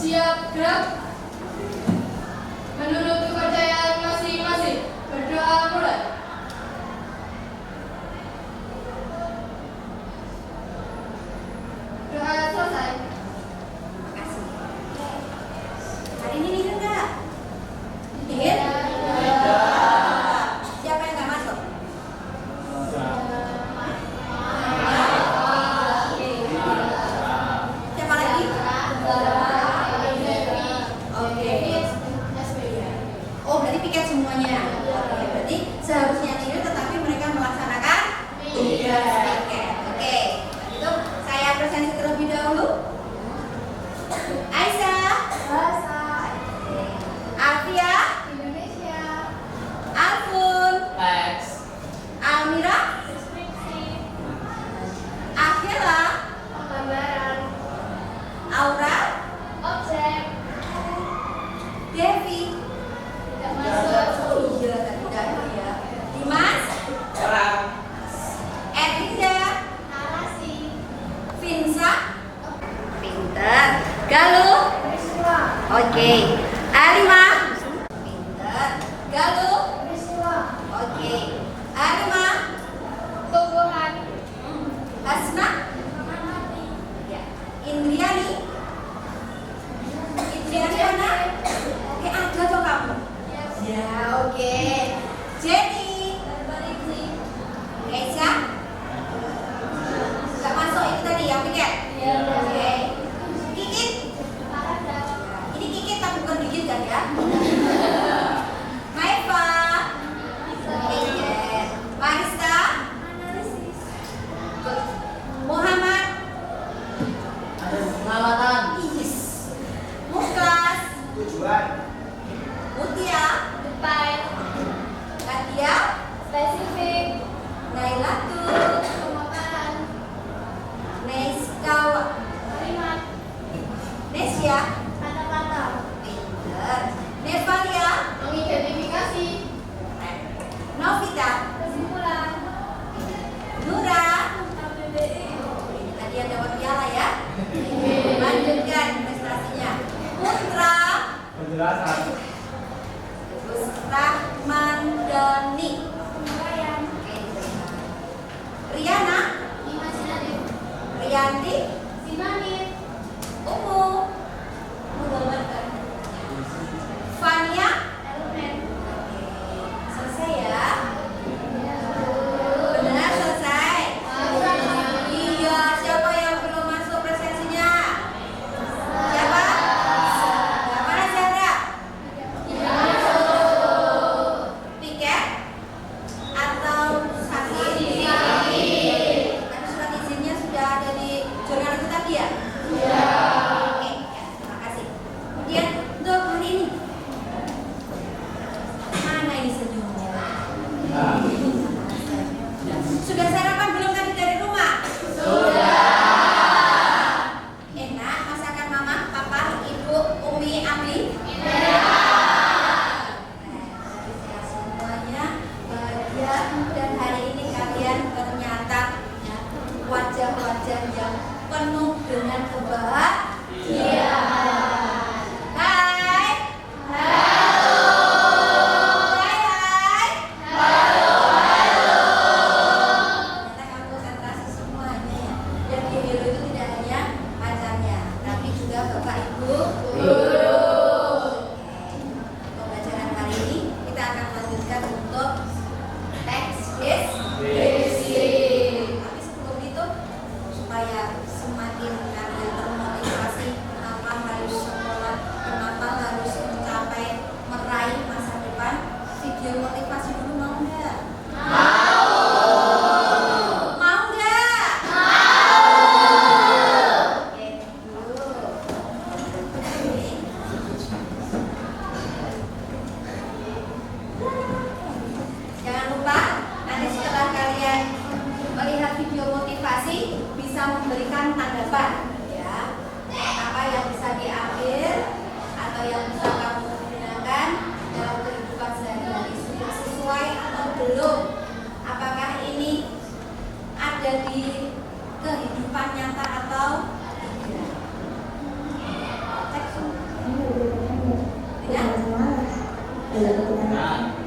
Siap, gerak. Menurut kepercayaan masing-masing, berdoa mulai. Doa selesai. Makasih. Hari ini nih enggak? Dingin? Siapa yang nggak masuk? Siapa lagi? Oke. Oh, berarti piket semuanya. Oke, berarti seharusnya tidur tetapi mereka melaksanakan piket. Oke. Itu saya presentasi terlebih dahulu. Aisyah, Bahasa Alfia, Indonesia. Alfun, Teks. Almira, Deskripsi. Akhila, Gambaran. Aura, Objek. Devi. Tidak masuk. Oh iya, tadi ada ya. Dimas, Orang. Erinda, Narasi. Vinsa, pinter. Galuh, Peristiwa. oke. Arima, pinter. Galuh, Peristiwa. oke. Arima, Tumbuhan. Hasna, Mengamati. ya. Indriani, Indriani mana? Oke, ada tuh kamu. Ya, oke. Jenny, Keisha, nggak masuk itu tadi yang piket. Oke. Kikit, ini Kikit tapi bukan Dikit kan ya? Maifa, oke. Marista, Muhammad, Pengamatan. Is, Muklas, Tujuan. Mutia, Detail. Nadia, Spesifik. Nailatul, Pemaparan. Neskawa, Kalimat. Nesya, Kata-kata. pinter. Nevalia, Mengidentifikasi. Novita, Kesimpulan. Nura, KBBI. tadi yang dapat piala ya. Lanjutkan prestasinya. Putra, Penjelasan. terus Rahmandani, Penguraian. Riana, Imajinatif. Rianti, Simanin. Umu, menggambarkan. Fania, Elemen. selesai ya. Benar selesai. Iya, siapa yang belum masuk presensinya? Siapa? Mana Zahra? Piket atau sakit? Tapi surat izinnya sudah ada di jurnal itu tadi ya? Iya. Oke, ya, terima kasih. Kemudian untuk hari ini, mana ini senyumnya? Sudah sarapan belum tadi dari rumah? Enak masakan mama, papa, ibu, umi, abi? Semuanya bahagia dan hari ini kalian ternyata wajah-wajah yang penuh dengan kebahagiaan. Hai. Halo. Hai hai. Ternyata kamu konsentrasi semuanya ya. Yang di hero itu tidak hanya pacarnya, tapi juga bapak ibu guru. Pembelajaran kali ini kita akan lanjutkan untuk teks basic. Tapi sebelum itu supaya semakin kalian termotivasi kenapa harus sekolah, kenapa harus mencapai meraih masa depan, video motivasi dulu mau nggak? Mau nggak? Oke, dulu.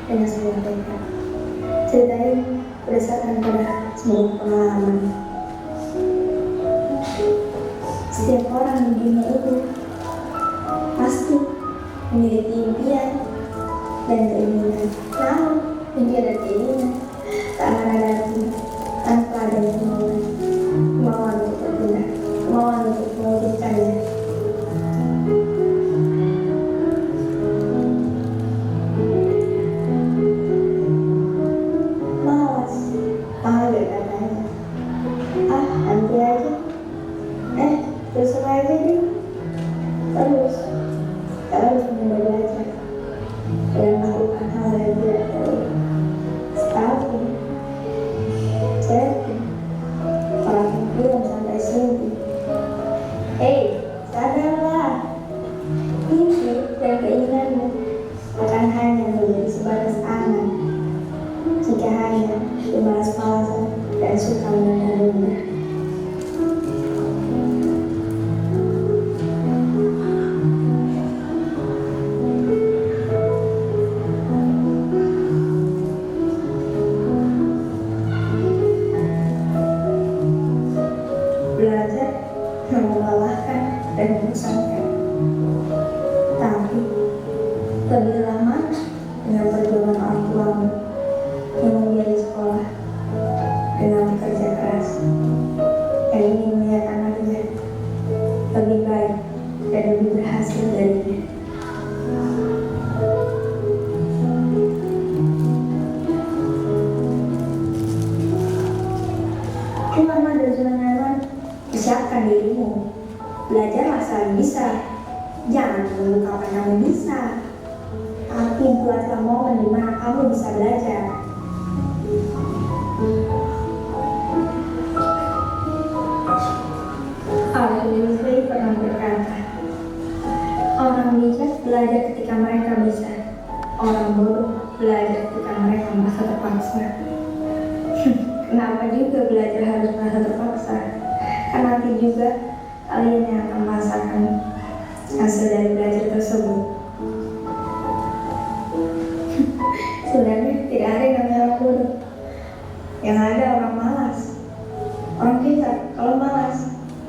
dengan sebuah tekad. Cerita ini berdasarkan pada sebuah pengalaman. Setiap orang di dunia ini pasti memiliki impian dan keinginan. Namun, impian dan keinginan tak akan ada lagi tanpa adanya kemauan. Kemauan untuk bergerak, kemauan untuk mewujudkannya. Malas katanya. Nanti aja. Besok aja deh. Terus mulai belajar dan melakukan hal yang tidak tahu. Setahun, jadi orang yang bilang sampai sini. Sadarlah, mimpi dan keinginanmu akan hanya menjadi sebatas angan jika hanya bermalas-malasan dan suka menunda-nunda. Belajar yang melelahkan dan membosankan, tapi lebih lama dengan perjuangan orang tuamu yang membiayai sekolah dengan bekerja keras yang ingin melihat anaknya lebih baik dan lebih berhasil darinya. Keluarlah dari zona nyaman, persiapkan dirimu. Belajarlah saling bisa. Jangan menunggu kapan kamu bisa, tapi buatlah momen di mana kamu bisa belajar. Al-Ghazali pernah berkata, orang bijak belajar ketika mereka bisa, orang bodoh belajar ketika mereka merasa terpaksa. Kenapa juga belajar harus merasa terpaksa? Karena nanti juga kalian yang akan merasakan hasil dari belajar tersebut. Sebenarnya tidak ada yang namanya orang bodoh. Yang ada orang malas. Orang pintar kalau malas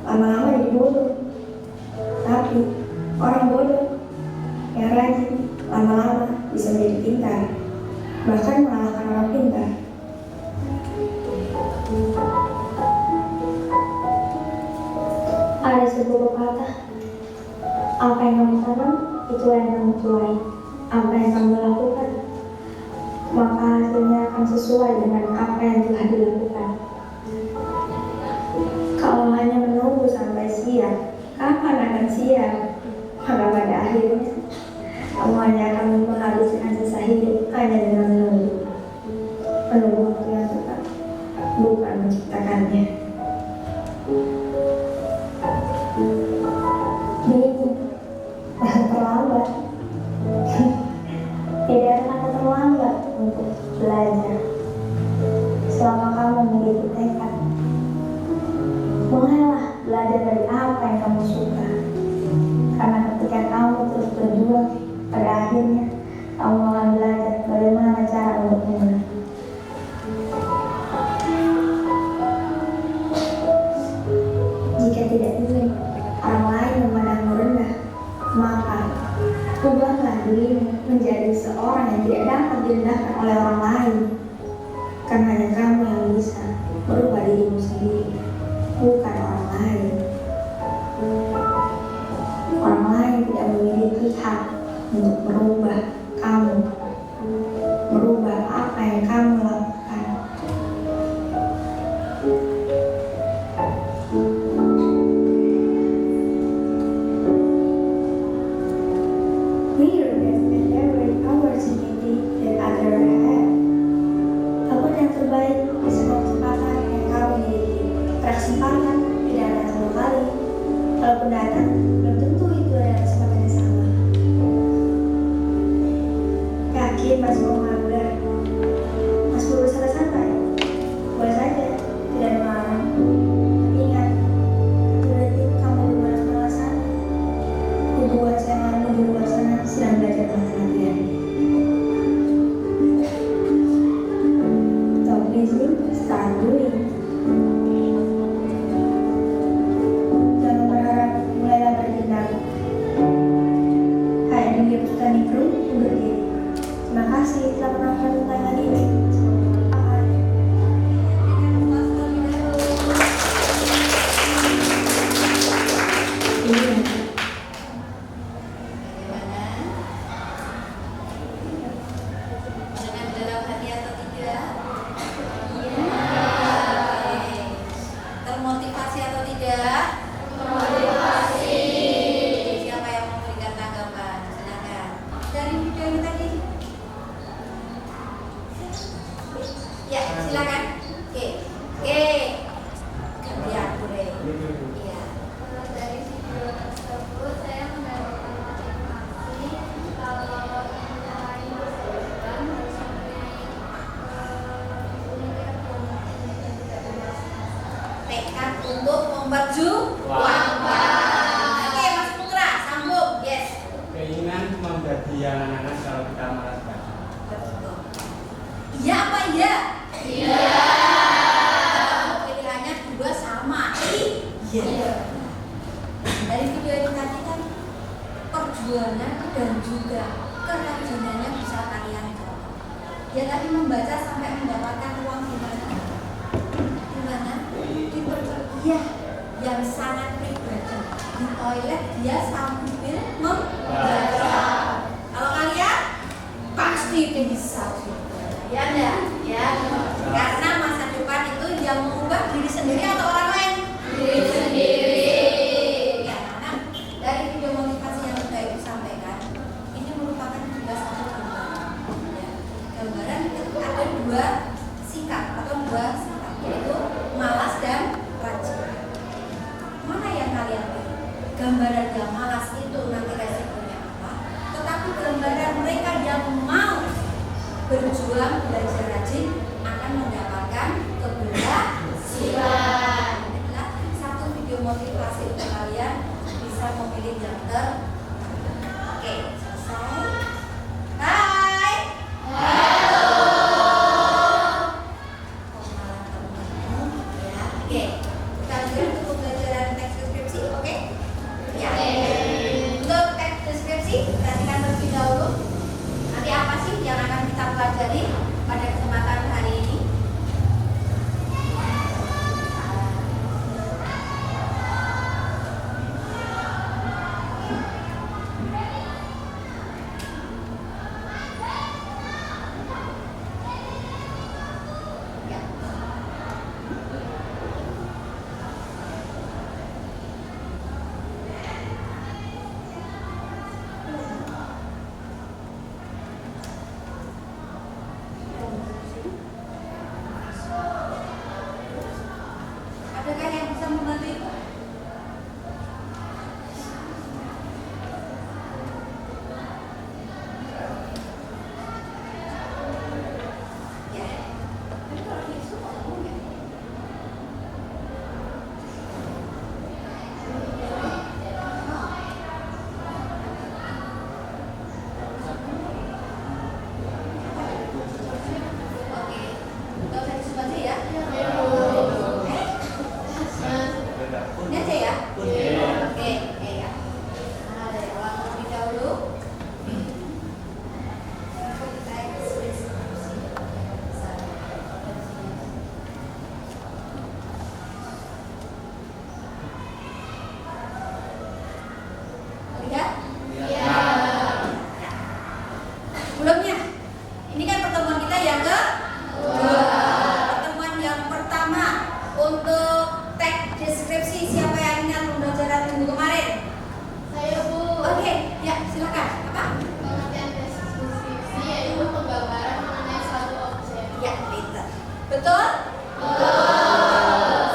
lama-lama jadi bodoh. Tapi orang bodoh yang rajin lama-lama bisa menjadi pintar, bahkan mengalahkan orang pintar. Ada sebuah pepatah, apa yang kamu tanam, itulah yang kamu tuai. Apa yang kamu lakukan, maka hasilnya akan sesuai dengan apa yang telah dilakukan. Kalau hanya menunggu sampai siap, kapan akan siap? Maka pada akhirnya, kamu hanya akan menghabiskan sisa hidup hanya dengan menunggu. Menunggu waktu yang tepat, bukan menciptakannya. Bingung, terlambat. Tidak akan terlambat untuk belajar selama kamu memiliki tekad. Mulailah belajar dari apa yang kamu suka, karena ketika kamu terus berjuang, pada akhirnya kamu akan belajar bagaimana cara untuk menang. Jika tidak ingin orang lain memandangmu rendah, maka ubahlah dirimu menjadi seorang yang tidak dapat direndahkan oleh orang lain. Karena hanya kamu yang bisa merubah dirimu sendiri, bukan orang lain. Orang lain tidak memiliki hak untuk merubah kamu, merubah apa yang kamu lakukan. Here is every opportunity that other have. Apapun yang terbaik di sebuah kesempatan yang kamu miliki. Kesempatan tidak ada satu kali. Kalaupun datang, belum tentu itu adalah kesempatan yang sama. Yakin Mas mau mager? Mas perlu santai-santai. Boleh saja, tidak melarang. Tapi ingat, berarti kamu bermalas-malasan. Dibuat saya di luar sana sedang belajar latihan. ini nanti. Bagaimana? Dengan dalam hati atau tidak? Iya. Oke. Termotivasi atau tidak? Termotivasi. Siapa yang mau memberikan tanggapan? Silakan. Dari video ini tadi. Ya, silakan. Oke. Oke. Gantian, boleh. Iya. Dari video tersebut saya mendapatkan motivasi kalau kita ini berkorban harus mempunyai tekad dan tidak bermasalah. Tekad untuk memperjuangkan. Oke, Mas Putra, sambung. Yes. Keinginan menjadi yang anak-anak kalau kita malas baca. Betul. Iya apa iya? Iya. Pilihannya dua sama. Iya. Dari video ini tadi kan perjuangan dan juga kerajinannya bisa kalian jawab. Dia tadi membaca sampai mendapatkan uang di mana? Di mana? Di iya, yang sangat pribadi. Di toilet dia sambil membaca. Kalau kalian pasti bisa. Ya enggak? Ya. Karena masa depan itu yang mengubah diri sendiri atau orang lain? Diri sendiri. Ya, karena dari video motivasi yang sudah Ibu sampaikan, ini merupakan juga satu gambaran. Ya. Gambaran itu ada dua sikap atau dua sikap, yaitu malas dan rajin. Mana yang kalian pilih? Gambaran yang malas itu nanti resikonya apa? Tetapi gambaran mereka yang mau berjuang belajar rajin akan mendapatkan keberhasilan. Inilah satu video motivasi untuk kalian bisa memilih yang terbaik. Oke, selesai. Hai. Halo. Oh, malah teman-teman. Ya, oke. Kita lanjut untuk pelajaran teks deskripsi, oke? Ya. Untuk teks deskripsi, perhatikan terlebih dahulu. Nanti apa sih yang akan kita pelajari pada kesempatan hari ini? Ya. Adakah yang bisa membantu Ibu? Ya. Tapi kalau di Isu kok ngomong ya? Oke. Nggak usah disebut aja ya. Ini aja ya? Oke, ya. Nah, dari awal terlebih dahulu. Teks deskripsi. Lihat? Ya. Sebelumnya, ini kan pertemuan kita yang kedua. Pertemuan yang pertama untuk teks deskripsi, siapa yang ingat pembelajaran minggu kemarin? Saya Bu. Oke, ya silakan. Apa? Pengertian deskripsi yaitu penggambaran mengenai suatu objek. Ya, pintar. Betul?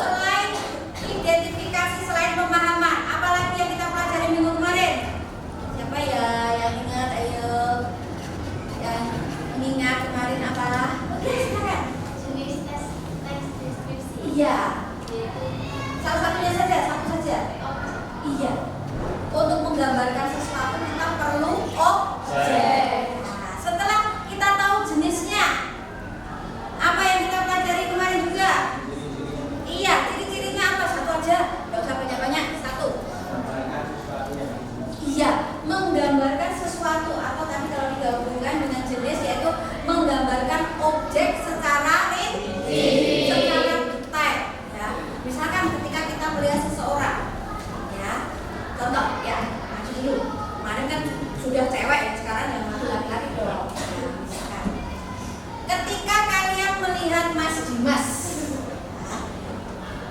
Selain identifikasi, selain pemahaman, apalagi yang kita pelajari minggu kemarin? Siapa ya yang ingat? Ayo, yang mengingat kemarin apa? Oke, silakan. Jenis teks deskripsi. Iya. Yaitu Salah satunya saja, satu saja. objek. Iya. Untuk menggambarkan sesuatu kita perlu objek. Nah, setelah kita tahu jenisnya, apa yang kita pelajari kemarin juga? Iya, ciri-cirinya apa? Satu aja, nggak usah banyak-banyak. Satu. Iya, menggambarkan sesuatu atau tadi kalau digabungkan dengan jenis yaitu menggambarkan objek secara rinci, secara detail. Ya, misalkan ketika kita melihat seseorang, ya, sudah cewek ya, sekarang yang laki-laki dong. Nah, misalkan, ketika kalian melihat Mas Dimas,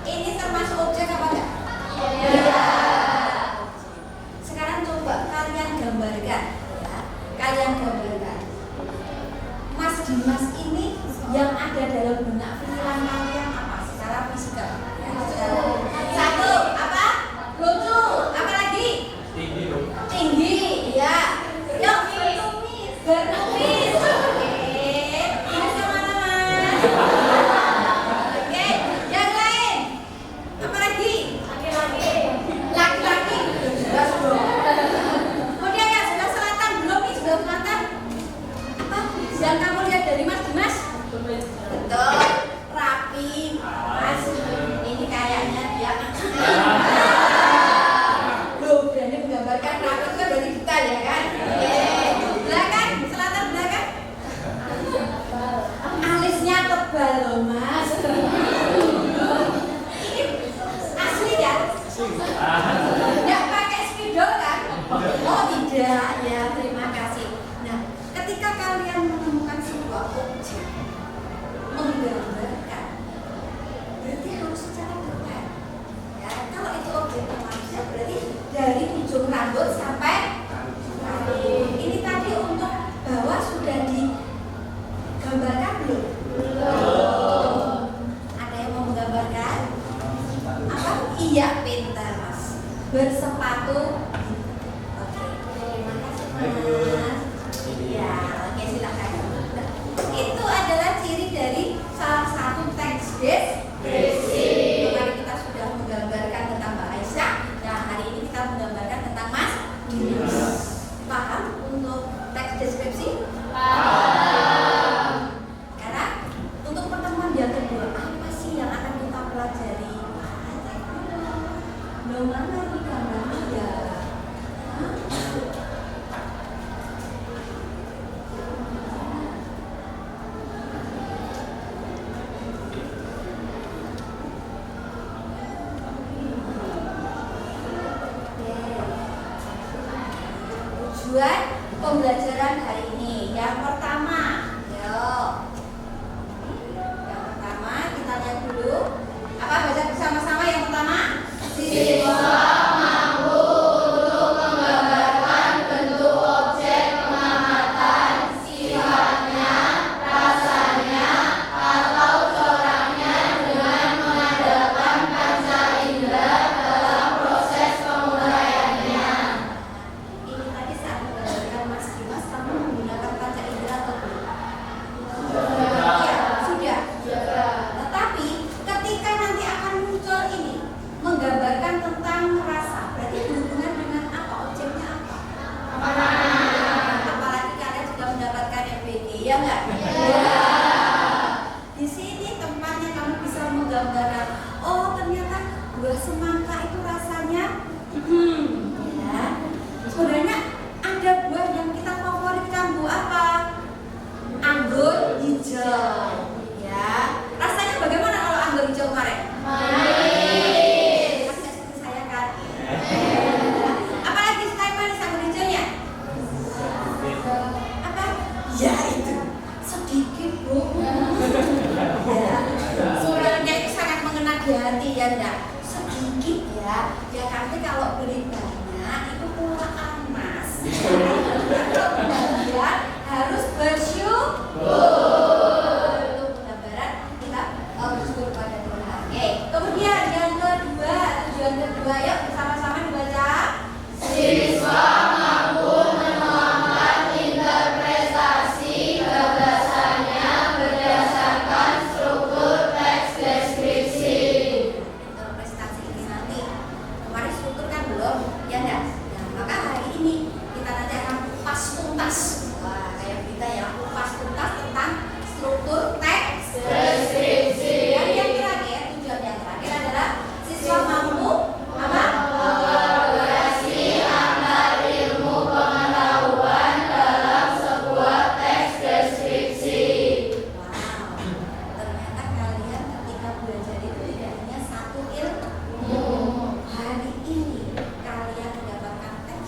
ini termasuk objek apa enggak? Iya. Sekarang coba kalian gambarkan, ya. Kalian gambarkan Mas Dimas ini yang ada dalam benak pikiran kalian apa secara fisikal? Ya, satu, apa? Lucu. Apa lagi? Tinggi, ya. Yuk, berkumis. Oke. Ini sama Mas. Oke, yang lain. Apa lagi? Laki-laki. Jelas dong. Kemudian yang sebelah selatan belum nih, sebelah selatan. Apa? Yang kamu lihat dari Mas Dimas? Betul. Rapi. Mas. Ini kayaknya dia. Loh, berani menggambarkan rapi itu kan berarti detail ya kan? Belakang, selatan belakang. Alisnya tebal loh Mas. Ini asli ya? Nggak pakai spidol kan? Oh tidak, ya terima kasih. Nah, ketika kalian menemukan sebuah objek menggambarkan, berarti harus secara detail. Ya, kalau itu objeknya manusia berarti dari ujung rambut sampai rambut. Ini tadi untuk bawah sudah digambarkan belum? Belum. Ada yang mau menggambarkan? Apa? Iya, pintar Mas. Bersepatu. Oke, terima kasih Mas. Ya, oke silakan. Nah, itu adalah ciri dari salah satu teks deskripsi. Kemarin kita sudah menggambarkan tentang Mbak Aisyah. Nah, hari ini kita menggambarkan tentang Mas Dimas. Paham untuk teks deskripsi? Paham. Sekarang untuk pertemuan yang kedua, apa sih yang akan kita pelajari? Belum mana nih gambarnya ya? Tujuan pembelajaran hari ini yang pertama, yuk. Yang pertama kita lihat dulu. Apa baca bersama-sama yang pertama? Siswa mampu untuk menggambarkan bentuk objek pengamatan, sifatnya, rasanya, atau coraknya dengan mengandalkan panca indera dalam proses penguraiannya. Ini tadi saat menggambarkan Mas Dimas, kamu menggunakan panca indera atau belum?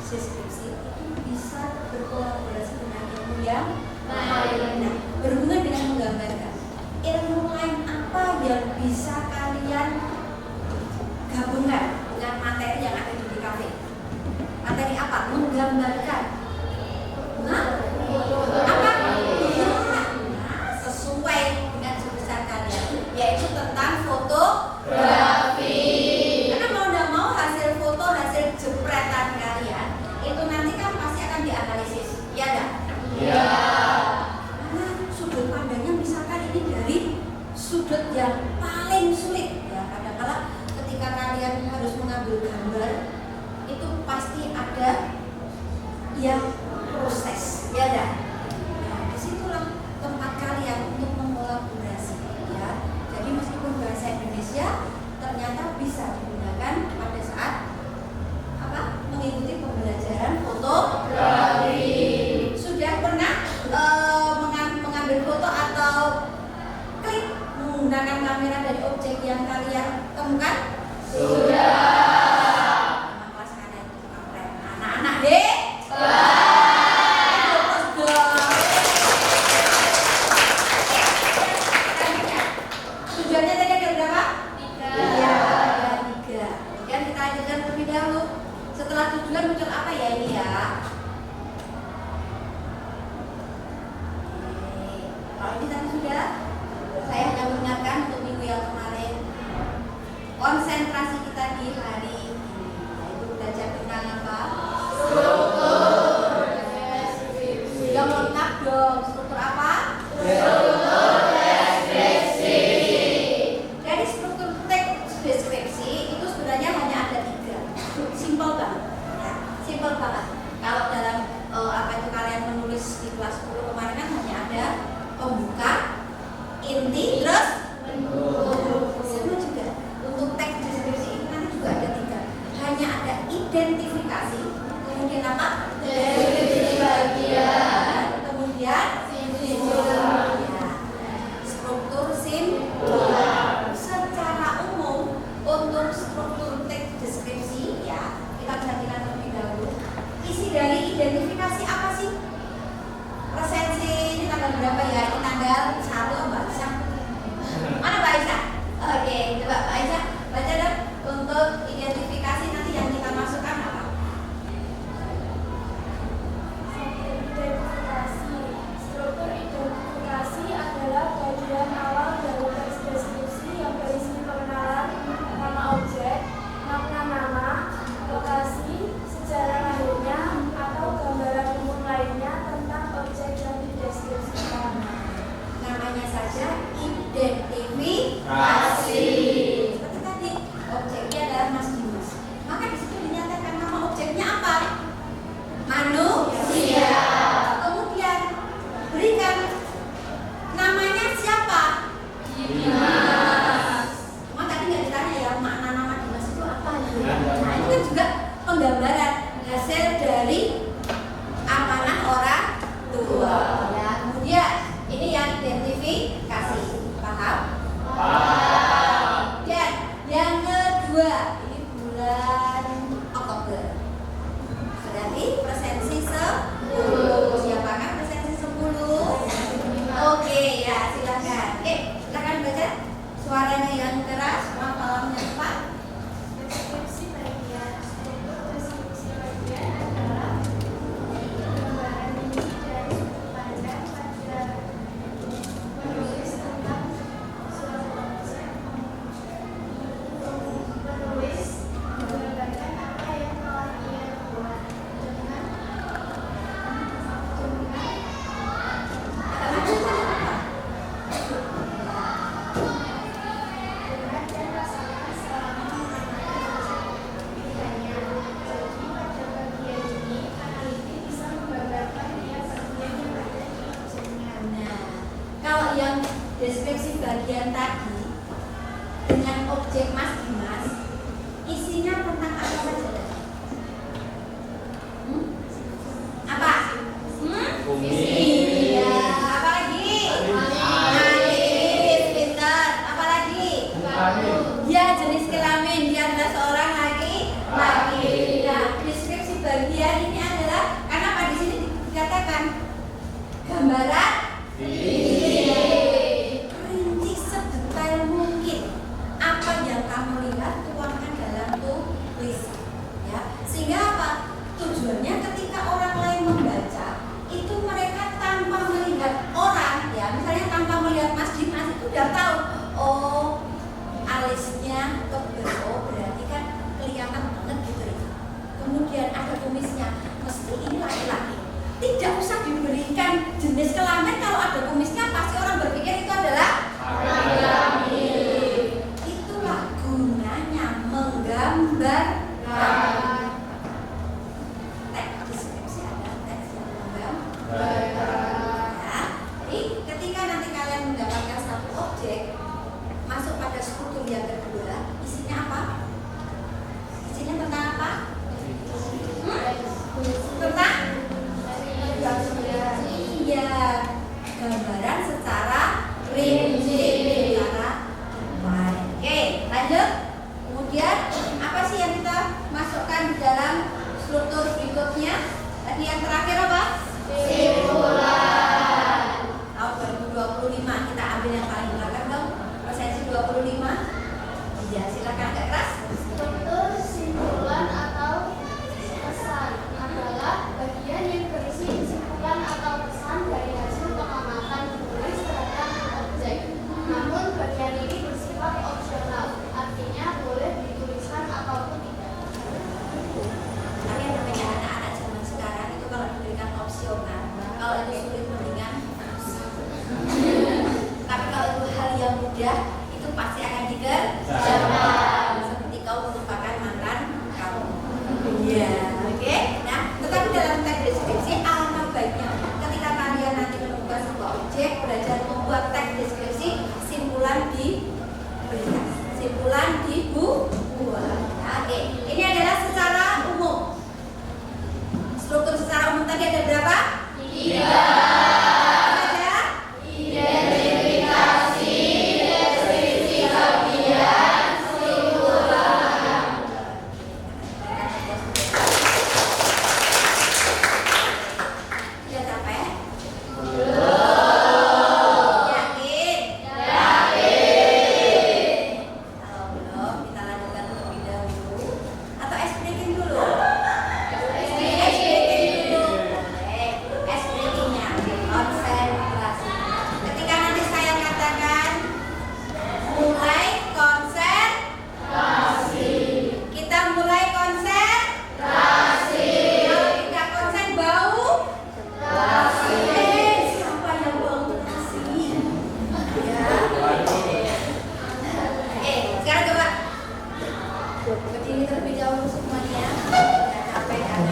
deskripsi itu bisa berkolaborasi dengan ilmu yang lain. Nah, berhubungan dengan menggambarkan, ilmu lain apa yang bisa kalian gabungkan dengan materi yang ada di DKV? Materi apa? Menggambarkan. Nah, apa? Nah, sesuai dengan jurusan kalian, yaitu tentang fotografi. Karena mau tidak mau hasil foto, hasil jepretan kalian itu nanti kan pasti akan dianalisis, ya enggak? Iya. Karena sudut pandangnya misalkan ini dari sudut yang paling sulit, ya kadang-kadang ketika kalian harus mengambil gambar itu pasti ada yang proses, ya enggak? Nah, disitulah tempat kalian untuk mengkolaborasi, ya. Jadi meskipun bahasa Indonesia ternyata bisa digunakan pada saat apa? Mengikuti pembelajaran fotografi. Sudah pernah mengambil foto atau klik menggunakan kamera dari objek yang kalian temukan? Sudah. Memang kelas kalian itu keren. Anak-anak deh. Tujuannya tadi ada berapa? 3. Iya, ada 3. Kemudian kita lanjutkan terlebih dahulu. Setelah tujuan muncul apa ya ini ya? Oke. Kalau ini tadi sudah, saya hanya mengingatkan untuk minggu yang kemarin. Konsentrasi kita di hari ini, yaitu belajar tentang apa? Struktur. Yang lengkap dong. Struktur apa? Dari struktur teks deskripsi itu sebenarnya hanya ada 3. Simpel banget, ya. Simpel banget. Kalau dalam apa itu kalian menulis di kelas 10 kemarin kan hanya ada pembuka, inti, terus penutup. Sama juga untuk teks deskripsi ini nanti juga ada 3. Hanya ada identifikasi, kemudian apa? Deskripsi bagian, kemudian simpulan. Ya. Struktur simpulan. Secara umum untuk struktur teks deskripsi, ya kita perhatikan terlebih dahulu. Isi dari identifikasi apa sih? Presensi ini tanggal berapa ya? Ini tanggal 1 Mbak Aisyah. Mana Mbak Aisyah? Oke, coba Mbak Aisyah baca dong. Untuk identifikasi nanti yang kita masukkan apa? Identifikasi. Struktur identifikasi adalah bagian awal dari teks deskripsi yang berisi pengenalan nama objek, makna nama, lokasi, sejarah lahirnya, atau gambaran umum lainnya tentang objek yang dideskripsikan. Namanya saja identifikasi. Seperti tadi, objeknya adalah Mas Dimas. Maka di situ dinyatakan nama objeknya apa? Manusia. Kemudian berikan namanya siapa? Dimas. Cuma tadi nggak ditanya ya makna nama Dimas itu apa? Nah itu kan juga penggambaran hasil dari amanah orang tua. Ya, kemudian ini yang identifikasi. Paham? Dan yang kedua, ini bulan Oktober. Berarti presensi 10. Siapakah presensi 10? Oke, ya silakan. Silakan baca. Suaranya yang keras, hafalannya cepat. Deskripsi bagian. Struktur deskripsi bagian adalah gambaran inti dari sudut pandang pada menulis tentang suatu objek. Penulis menggambarkan apa yang telah ia buat dengan dan rasakan selama menggunakan pilihannya. Jadi pada bagian ini peneliti bisa menggambarkan tiap bagian yang ada di objeknya. Nah, kalau yang deskripsi bagian tadi dengan objek Mas Dimas, isinya tentang apa saja? Apa? Bumi. Iya. Apa lagi? Alis, pintar. Apa lagi? Ya, jenis kelamin. Dia adalah seorang laki. Nah, deskripsi bagian objek masuk pada struktur yang kedua, isinya apa? Isinya tentang apa? Tentang? Iya, gambaran secara rinci. Oke, lanjut. Kemudian apa sih yang kita masukkan di dalam struktur berikutnya? Tadi yang terakhir apa? Simpulan. Tahun 2025 kita ambil yang paling belakang dong. Prosesi 25. Iya, silakan Kak Keras. Struktur simpulan atau pesan adalah bagian yang berisi kesimpulan atau pesan dari hasil pengamatan penulis terhadap objek. Namun bagian ini bersifat opsional, artinya boleh dituliskan ataupun tidak. Kalian namanya anak-anak zaman sekarang itu kalau diberikan opsional, kalau itu sulit mendingan. Tapi kalau itu hal yang mudah, itu pasti akan dikerjakan. Seperti kau merupakan mantan kamu. Iya, oke. Nah, tetapi dalam teks deskripsi alangkah baiknya ketika kalian nanti menemukan sebuah objek, belajar membuat teks deskripsi, simpulan diberikan, simpulan dibuat. Oke, ini adalah secara umum. Struktur secara umum tadi ada berapa? 3. Ada? Identifikasi, deskripsi bagian, simpulan. Sudah capek? Yakin? Kalau belum, kita lanjutkan terlebih dahulu. Atau ice breaking dulu? Ice breaking dulu. Boleh. Ice breakingnya konsentrasi. Ketika nanti saya katakan mulai konsentrasi, kita mulai konsentrasi. Kalau tidak konsen bau terasi. Siapa yang bau terasi? Ya. Sekarang coba berdiri terlebih dahulu semuanya. Sudah capek kan?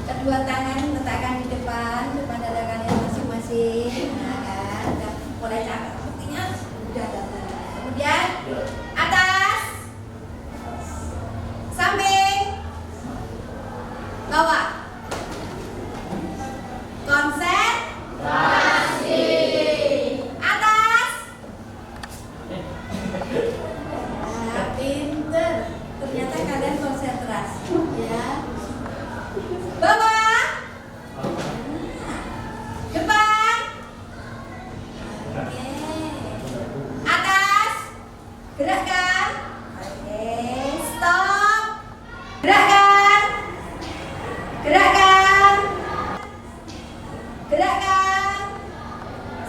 Kedua tangan letakkan di depan dada kalian masing-masing. Nah kan, udah mulai capek. Buktinya udah dapat. Kemudian atas, samping, bawah. Konsentrasi. Atas. Nah, pinter. Ternyata kalian konsentrasi. Ya. Bawah. Depan. Oke. Atas. Gerakkan. Oke. Stop. Gerakkan. Gerakkan. Gerakkan.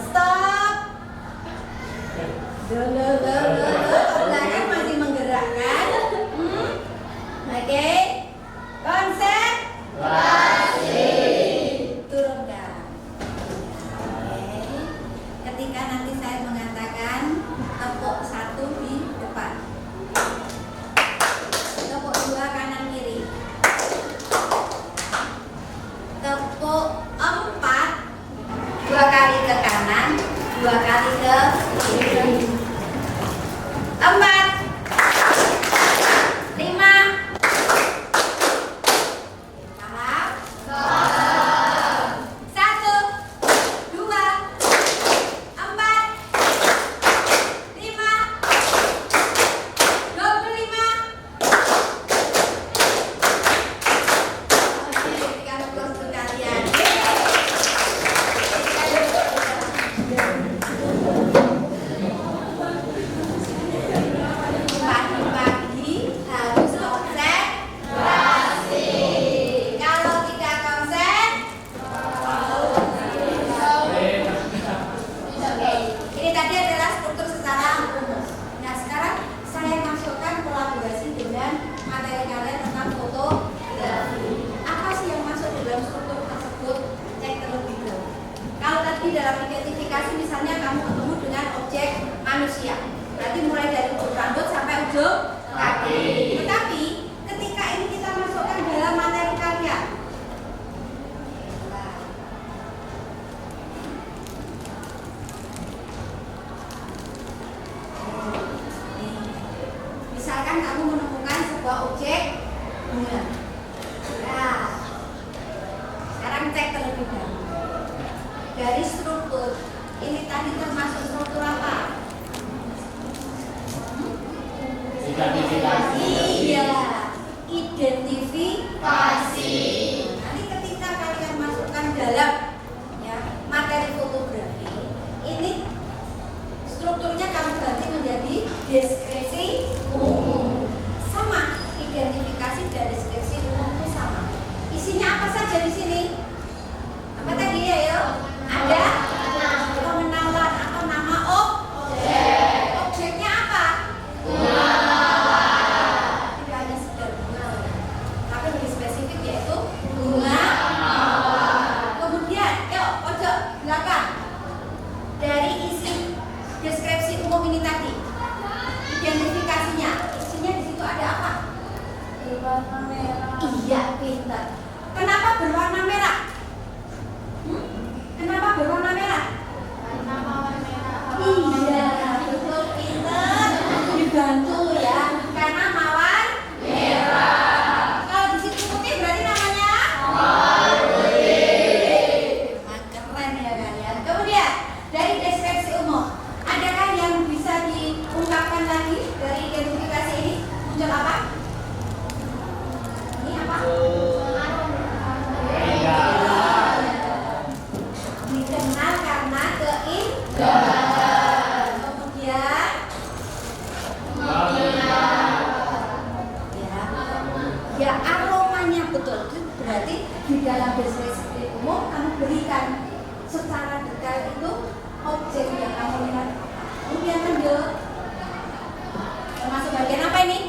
Stop. Belakang masih menggerakkan. Oke. Konsentrasi. Turunkan. Oke. Ketika nanti saya mengatakan tepuk 1 di depan, tepuk 2 kanan kiri, tepuk 4 2 kali ke kanan, 2 kali ke kiri. 4 5. Paham? 1 2 4 5 25. Oke, berikan aplaus untuk kalian. Pagi-pagi harus konsentrasi. Kalau tidak konsen, oke. Ini tadi adalah struktur secara umum. Nah, sekarang saya masukkan kolaborasi dengan materi kalian tentang fotografi. Apa sih yang masuk di dalam struktur tersebut? Cek terlebih dahulu. Kalau tadi dalam identifikasi misalnya kamu ketemu dengan objek manusia, berarti mulai dari ujung rambut sampai ujung kaki. Tetapi ketika ini kita masukkan dalam materi kalian, juga deskripsi umum itu sama. Isinya apa saja di sini? Apa tadi ya, yuk? Ada pengenalan atau nama objek. Objeknya apa? Tidak hanya sekedar bunga, tapi lebih spesifik yaitu bunga. Kemudian, yuk pojok belakang. Dari isi deskripsi umum ini tadi, identifikasinya, isinya di situ ada apa? Berwarna merah. Iya, pintar. Kenapa berwarna merah? Kenapa berwarna merah? Karena mawar merah. Iya, betul, pintar. Dibantu ya, karena mawar merah. Kalau di situ putih berarti namanya mawar putih. Wah, keren ya kan ya. Kemudian dari deskripsi umum, adakah yang bisa diungkapkan lagi dari identifikasi ini? Muncul apa? Ini apa? Dikenal karena keindahan. Kemudian ya aromanya betul. Itu berarti di dalam deskripsi umum kamu berikan secara detail itu objek yang kamu lihat. Kemudian lanjut. Termasuk bagian apa ini?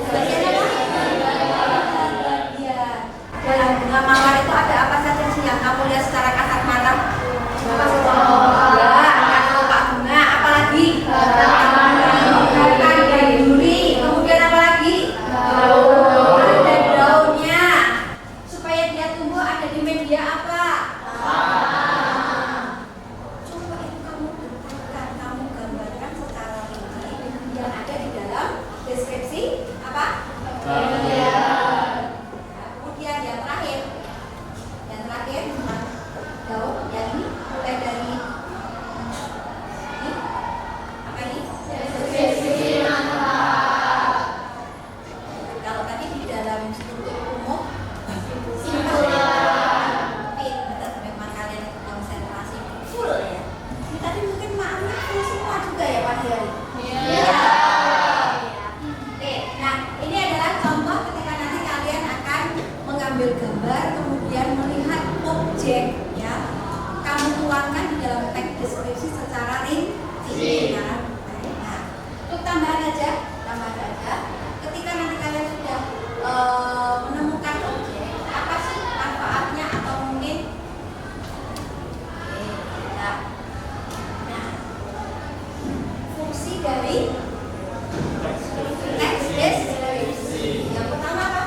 Bagian apa? Bagian. Dalam bunga mawar itu ada apa saja sih yang kamu lihat secara kasat mata? Apa saja? Ya, ada kelopak bunga, apalagi? Batang dan duri. Kemudian apa lagi? Ada daunnya. Supaya dia tumbuh ada di media apa? Coba itu kamu detailkan, kamu gambarkan secara rinci yang ada di dalam deskripsi apa? Ya, kemudian yang terakhir daun yang ini mulai dari ini apa ini? Kalau tadi di dalam struktur umum pintar, memang kalian itu konsentrasi full ya. Ini tadi mungkin makna full semua juga ya Pak Diari. Oke, nah ini adalah contoh ketika nanti kalian akan mengambil gambar kemudian melihat objek ya, kamu tuangkan di dalam teks deskripsi secara rinci. Nah, untuk tambahan aja, ketika nanti kalian sudah menemukan objek, apa sih manfaatnya atau mungkin nah, fungsi dari teks deskripsi. Yang pertama apa?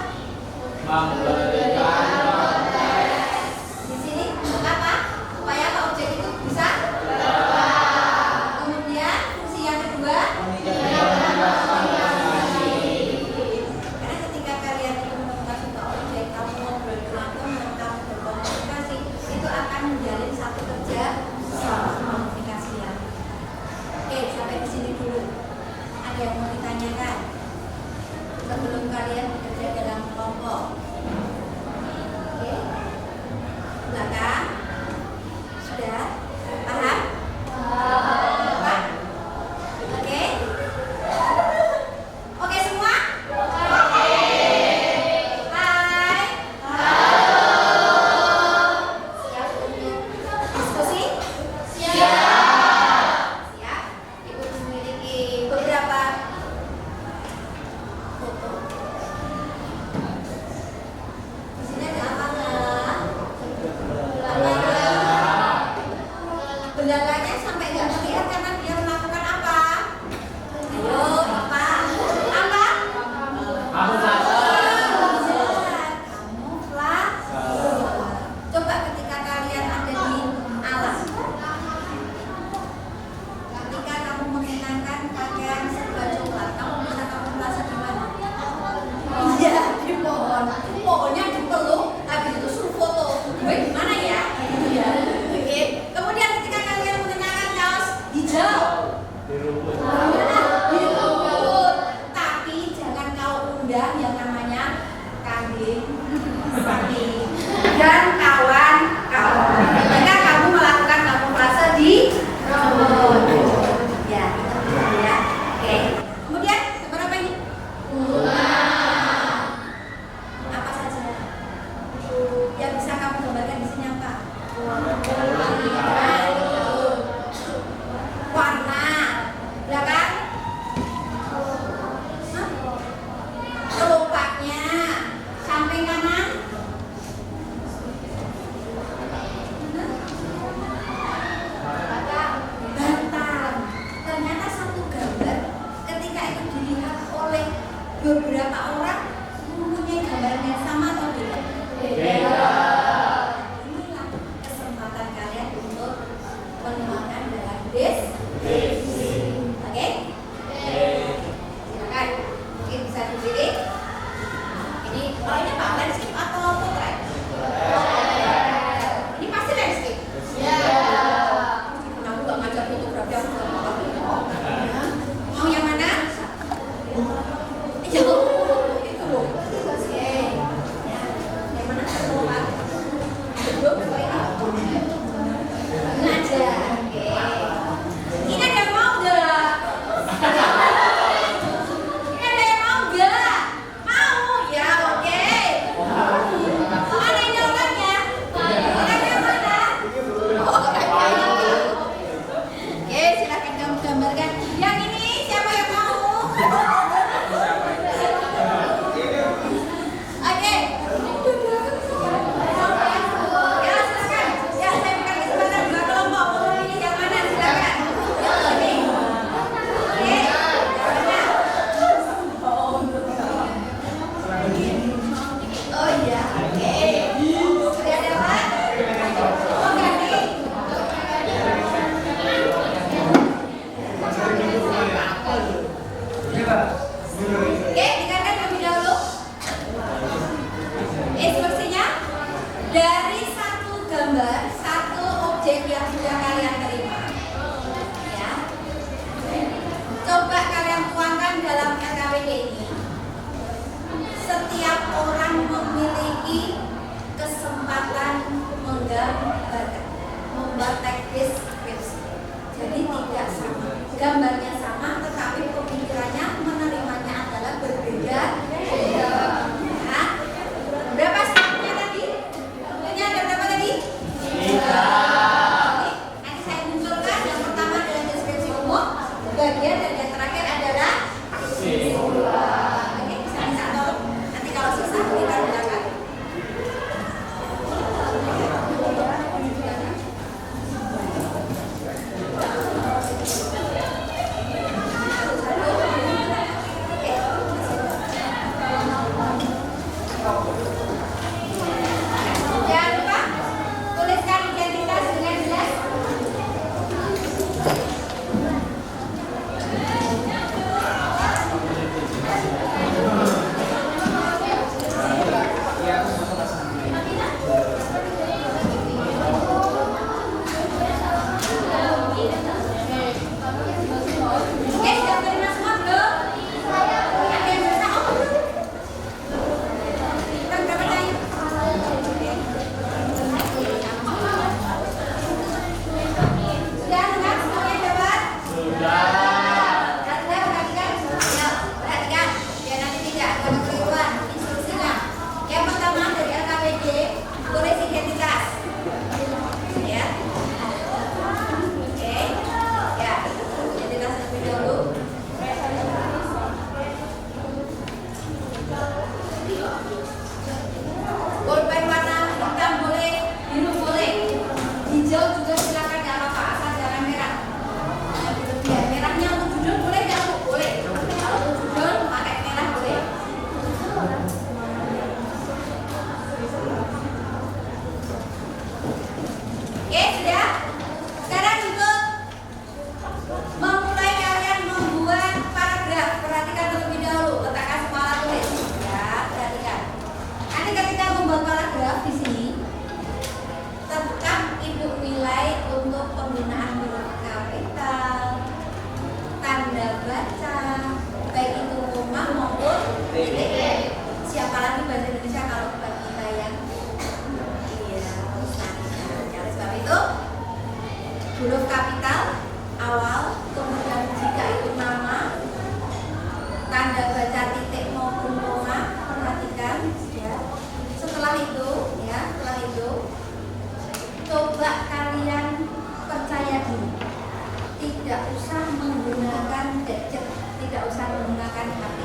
Di sini untuk apa? Supaya apa objek itu bisa kemudian fungsi yang kedua, karena ketika kalian itu menemukan suatu objek, kamu ngobrol dengan teman, kamu berkomunikasi, itu akan menjalin satu kerja sama komunikasi yang. Oke, sampai di sini dulu. Ada yang mau ditanyakan sebelum kalian bekerja dalam kelompok? Oke, belakang sudah paham? Pak? Oke, oke semua? Hai. Siap untuk diskusi? Siap. Ibu memiliki beberapa foto. Di sini ada apa nggak? Belalangnya sampai nggak terlihat karena dia melakukan apa? Ayo, apa? Apa? Kamuflase. Coba ketika kalian ada di alam, ketika kamu mengenakan pakaian serba coklat, kamu bisa kamuflase di mana? Iya, di pohon. Pohonnya dipeluk, habis itu suruh foto. Gue gimana ya? Iya. Oke. Kemudian ketika kalian mengenakan kaos hijau, Di rumput. di rumput. Tapi jangan kau undang yang namanya kambing, sapi, dan kawan-kawan. Ketika kamu melakukan kamuflase di rumput. Ya, itu ya. Oke. Kemudian berapa ini? beberapa orang mempunyai gambaran yang sama atau beda? Inilah kesempatan kalian untuk menuangkan dalam deskripsi. Oke? Silakan. Mungkin bisa dipilih. Ini kalau ini apa? Landscape atau potret? Ini pasti landscape. Meskipun aku gak ngajak fotografi, aku gak mau pakai. Mau yang mana? Itu loh. Oke. Ya. Yang mana? Belum. Ngajar. Oke. Ini ada yang mau gak? Ini ada yang mau gak? Mau? Ya oke. Mana ini orangnya? Orangnya mana? Oh, orangnya ini. Oke, silakan kamu gambarkan. Yang ini siapa yang mau? Oke. Ya silakan. Ya saya berikan kesempatan dua kelompok. Mau ini yang mana? Silakan. Yang ini. Oke. Oh iya. Oke. Sudah dapat? Oh ganti. Oke, dengarkan terlebih dahulu. Instruksinya dari satu gambar, satu objek yang sudah kalian terima. Ya. Coba kalian tuangkan dalam RKWD ini. Setiap orang memiliki kesempatan menggambarkan, membuat teks deskripsi. Jadi tidak sama. Gambarnya sama, tetapi pemikirannya menerimanya adalah berbeda. Ya. Berapa stepnya tadi? Tentunya ada berapa tadi? 3. Nanti saya munculkan yang pertama adalah deskripsi umum, bagian dan yang terakhir adalah kesimpulan. Oke, bisa tolong. Nanti kalau sisa kita silakan. Jangan lupa tuliskan identitas dengan jelas. Oke, sudah terima semua belum? Ada yang bisa? Oh, belum. Kita berapa tadi? Sudah enggak semuanya dapat? Sudah. Perhatikan. Ya, perhatikan. Biar nanti tidak ada kekeliruan. Instruksinya. Yang pertama dari LKPD, tulis identitas. Ya. Oke. Ya. Identitas terlebih dahulu. Bolpen warna hitam boleh, biru boleh, hijau juga silakan nggak apa-apa, asal jangan merah. Ya, merahnya untuk judul boleh nggak Bu? Boleh. Kalau untuk judul pakai merah boleh. Oke, sudah. Sekarang untuk memulai kalian membuat paragraf, perhatikan terlebih dahulu, letakkan semua alat tulis. Ya, perhatikan. Nanti ketika membuat paragraf di sini, tetap ibu nilai untuk penggunaan huruf kapital, tanda baca, baik itu koma maupun titik. Siapa lagi bahasa Indonesia kalau bukan kita yang Ustaz. Oleh sebab itu, huruf kapital awal, kemudian jika itu nama, tanda baca titik maupun koma, perhatikan ya. Setelah itu coba kalian percaya diri, tidak usah menggunakan gadget, tidak usah menggunakan HP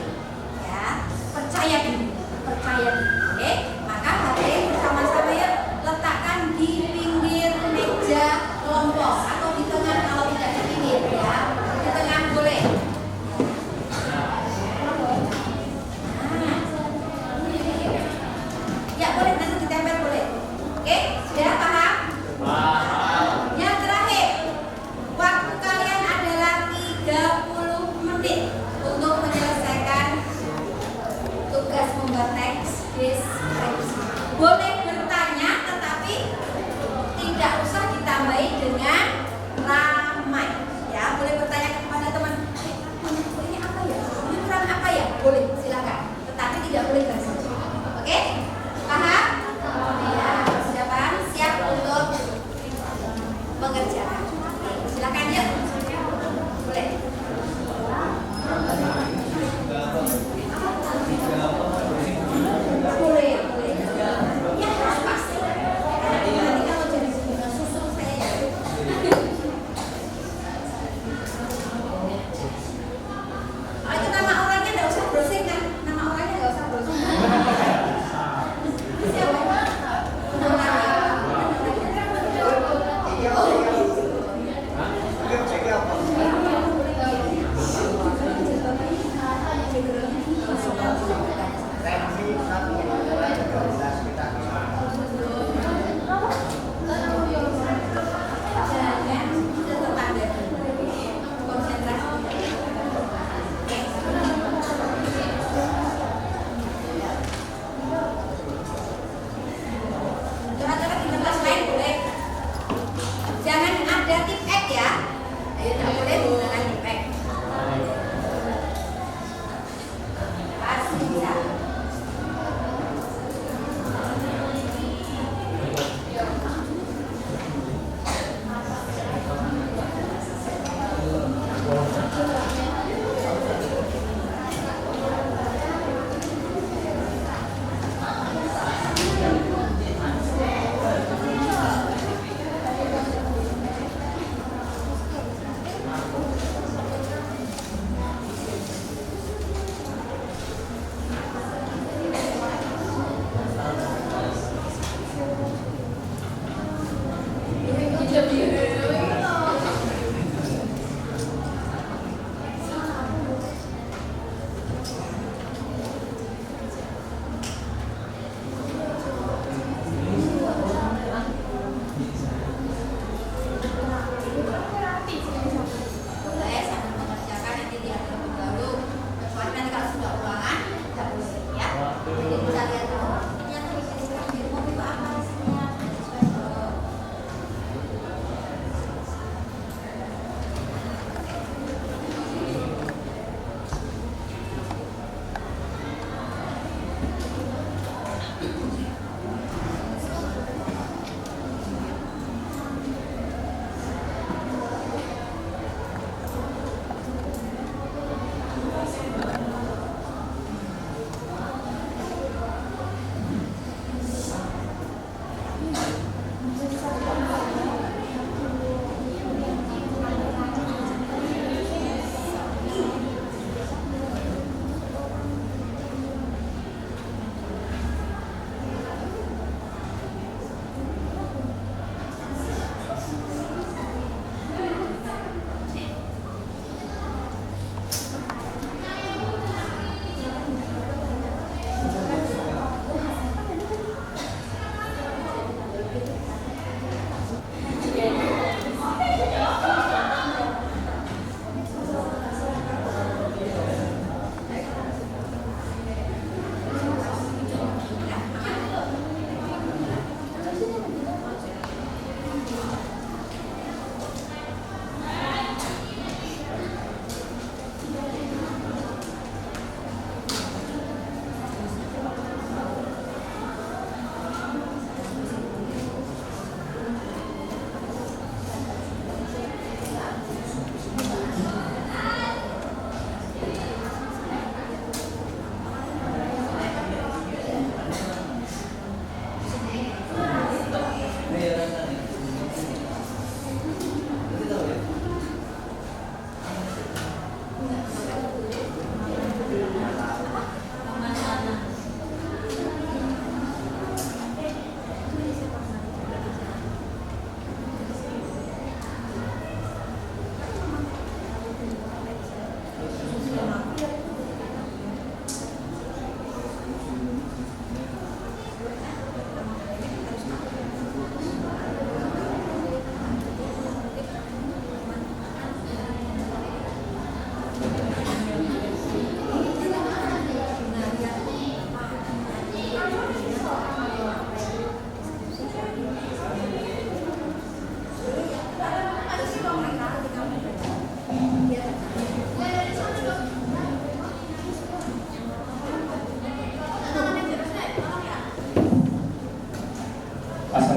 ya, percaya diri. Oke, maka HP bersama-sama ya, letakkan di pinggir meja kelompok atau di tengah kalau tidak di pinggir ya, di tengah boleh. teks deskripsi. Boleh bertanya tetapi tidak usah ditambahi dengan ramai. Ya, boleh bertanya kepada teman, ini apa ya? Ini kurang apa ya? Boleh, silakan. Tetapi tidak boleh basi. Oke? Paham? Ya, siapa? Siap untuk mengerjakan. Oke, silakan ya. Boleh. Boleh, boleh. Ya, harus pasti. Nanti kalau jadi susu saya ya. Kalau itu nama orangnya nggak usah browsing kan? Nama orangnya nggak usah browsing.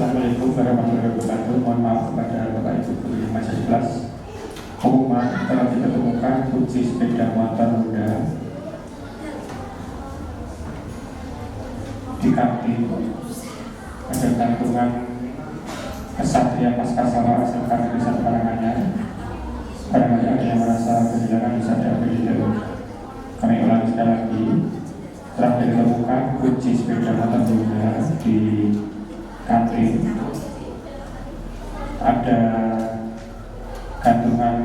Assalamualaikum warahmatullahi wabarakatuh. Mohon maaf kepada Bapak Ibu guru yang masih di kelas. Pengumuman telah ditemukan kunci sepeda motor Honda di kantin. Ada gantungan Kesatria Pascasawa SMK Negeri 1 Karanganyar. Barangkali ada yang merasa kehilangan bisa diambil di dalam. Kami ulangi sekali lagi. Telah ditemukan kunci sepeda motor Honda di kantin. Ada gantungan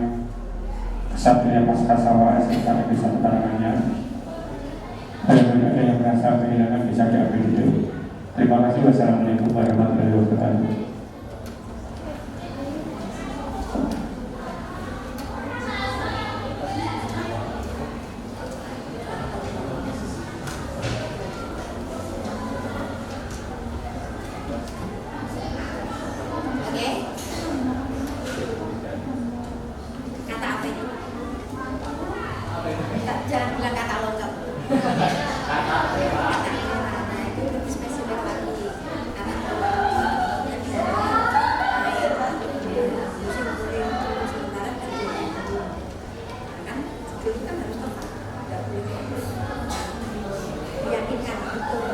Kesatria Pascasawa SMK Negeri 1 Karanganyar. Barangkali ada yang merasa kehilangan bisa diambil di dalam. Terima kasih. Wassalamualaikum warahmatullahi wabarakatuh. Oke. Kata apa itu? Jangan bilang kata lengkap. Kata nah itu lebih spesifik lagi. Kata yang air, musim kering, musim barat, kan judul kan harus tepat. Tidak boleh meyakinkan betul.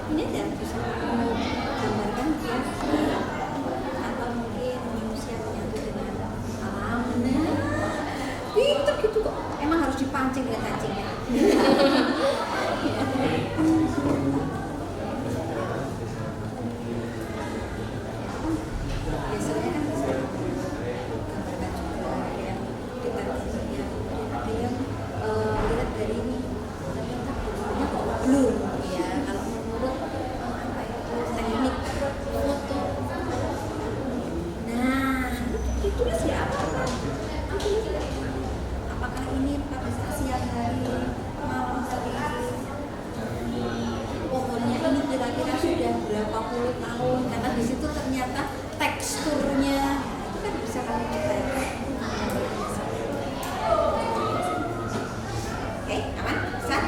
Ini aja bisa menggambarkan dia atau mungkin manusia menyatu dengan alam. Pinter gitu kok. Emang harus dipancing dengan cacingnya. Biasanya kan bisa menggambarkan juga ya kita ya ada yang lihat dari ini ternyata bentuknya kok blur ya kalau menurut apa itu teknik foto. Nah ditulis siapa? Apakah ini pada saat siang hari, malam hari? Pohonnya ini kira-kira sudah berapa puluh tahun? Karena di situ ternyata teksturnya itu kan bisa kami ceritain. Oke, aman? Sah?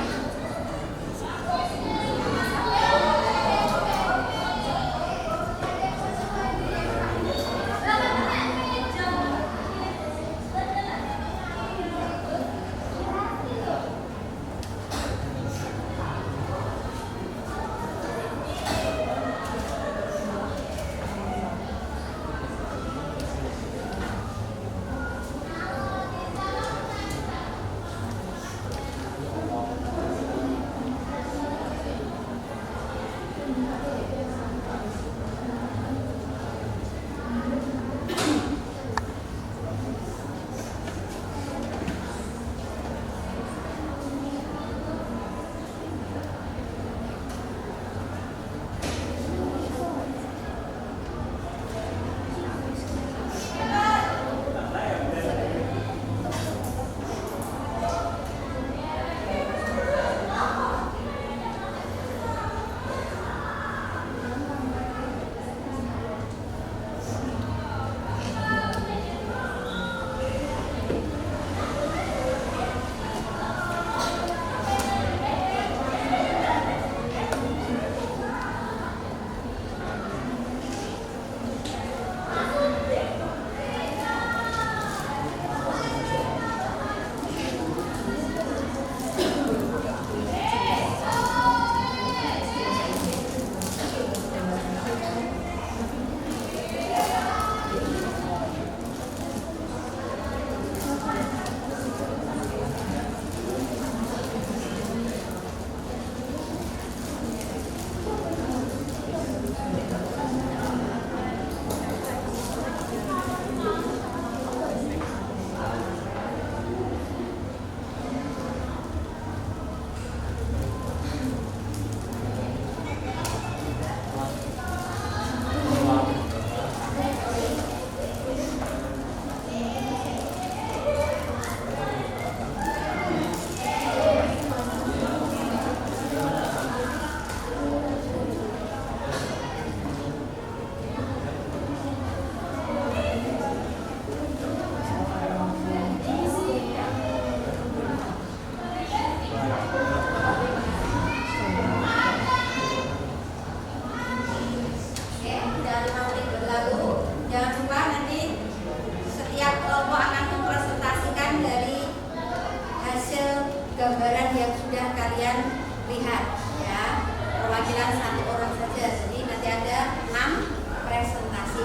lihat ya, perwakilan satu orang saja. Jadi nanti ada 6 presentasi.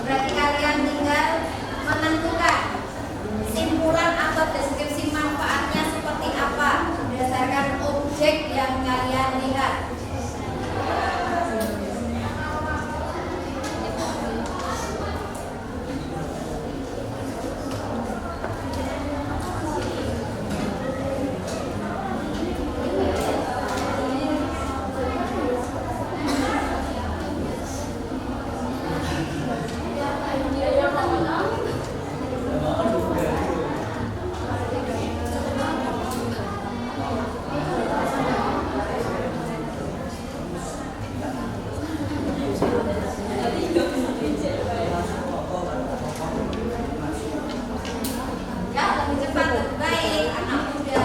Berarti kalian tinggal menentukan simpulan atau deskripsi manfaatnya seperti apa berdasarkan objek yang kalian lihat. Ya, lebih cepat lebih baik, anak muda.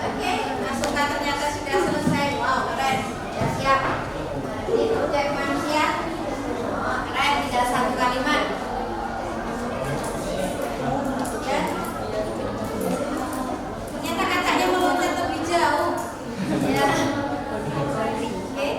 Oke, masukan ternyata sudah selesai. Wow, keren. Ya, siap. Ini objek manusia. Oh, keren, tinggal satu kalimat. Ya. Ternyata katanya meloncat lebih jauh. Ya. Oke.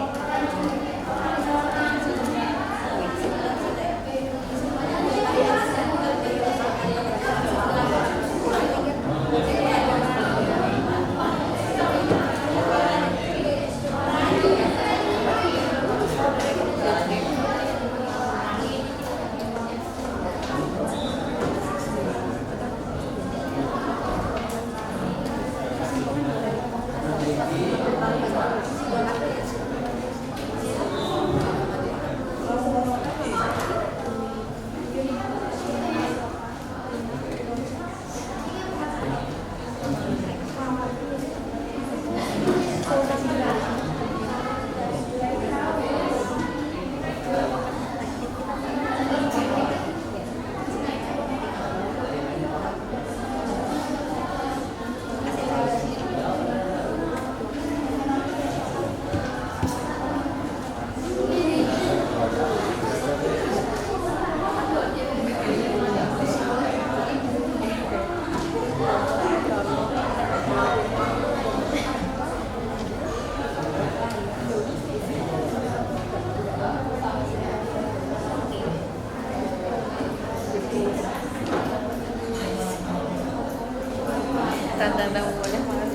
Tanda-tanda umurnya malah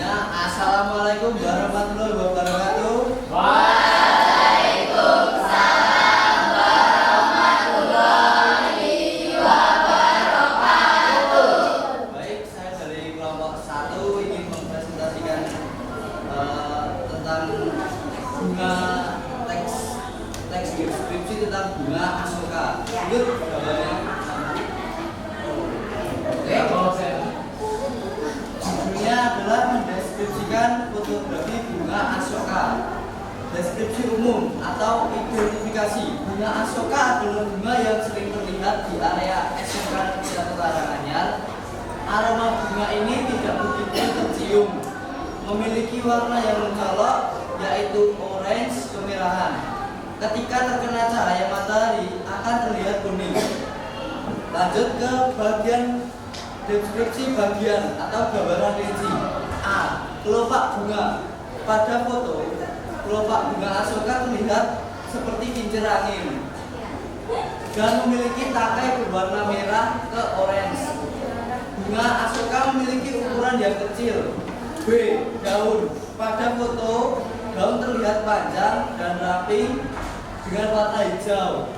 Selanjutnya, Assalamualaikum warahmatullahi wabarakatuh. Baik, saya dari kelompok 1 ingin mempresentasikan tentang bunga teks deskripsi tentang bunga asoka. Yuk, gambarnya. Oke, judulnya adalah mendeskripsikan fotografi bunga asoka. Deskripsi umum atau identifikasi. Bunga asoka adalah bunga yang sering terlihat di area SMK Negeri 1 Karanganyar. Aroma bunga ini tidak begitu tercium, memiliki warna yang mencolok, yaitu orange kemerahan. Ketika terkena cahaya matahari akan terlihat kuning. Lanjut ke bagian deskripsi bagian atau gambaran rinci. A. Kelopak bunga. Pada foto, kelopak bunga asoka terlihat seperti kincir angin dan memiliki tangkai berwarna merah ke orange. Bunga asoka memiliki ukuran yang kecil. B. Daun. Pada foto, daun terlihat panjang dan rapi dengan warna hijau.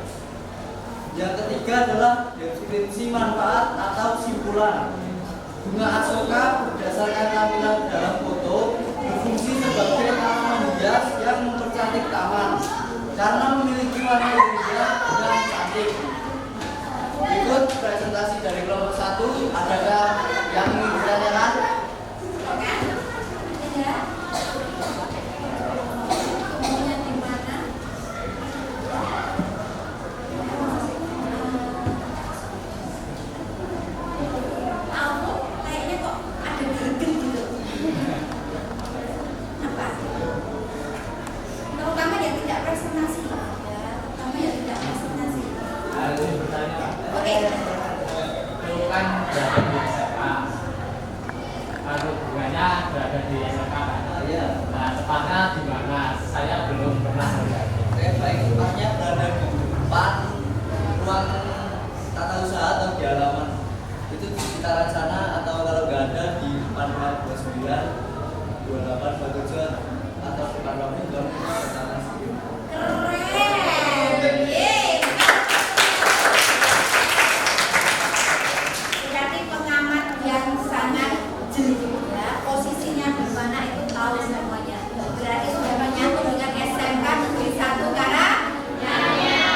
Yang ketiga adalah deskripsi manfaat atau simpulan. Bunga asoka berdasarkan tampilan dalam foto berfungsi sebagai tanaman hias yang mempercantik taman karena memiliki warna yang indah dan cantik. Berikut presentasi dari kelompok 1. Adakah yang ingin ditanyakan? Tidak. Kemudian di mana? Aku kayaknya kok ada greget gitu. Apa? Terutama yang tidak presentasi. Ya, terutama yang tidak presentasi. Ada yang bertanya. Oke. Itu kan berada di SMA. Kalau bunganya berada di SMA kan? Iya. Nah, tepatnya di mana? Saya belum pernah melihat. Oke, baik, tempatnya berada di depan ruang tata usaha atau di halaman. Itu di sekitaran sana, atau kalau nggak ada di depan ruang 29, 28, 27, atau depan ruang 3, sana sedikit. Keren. Yeay. Berarti pengamat yang sangat jeli ya, posisinya di mana itu tahu semuanya. Berarti sudah menyatu dengan SMK Negeri 1 Karanganyar.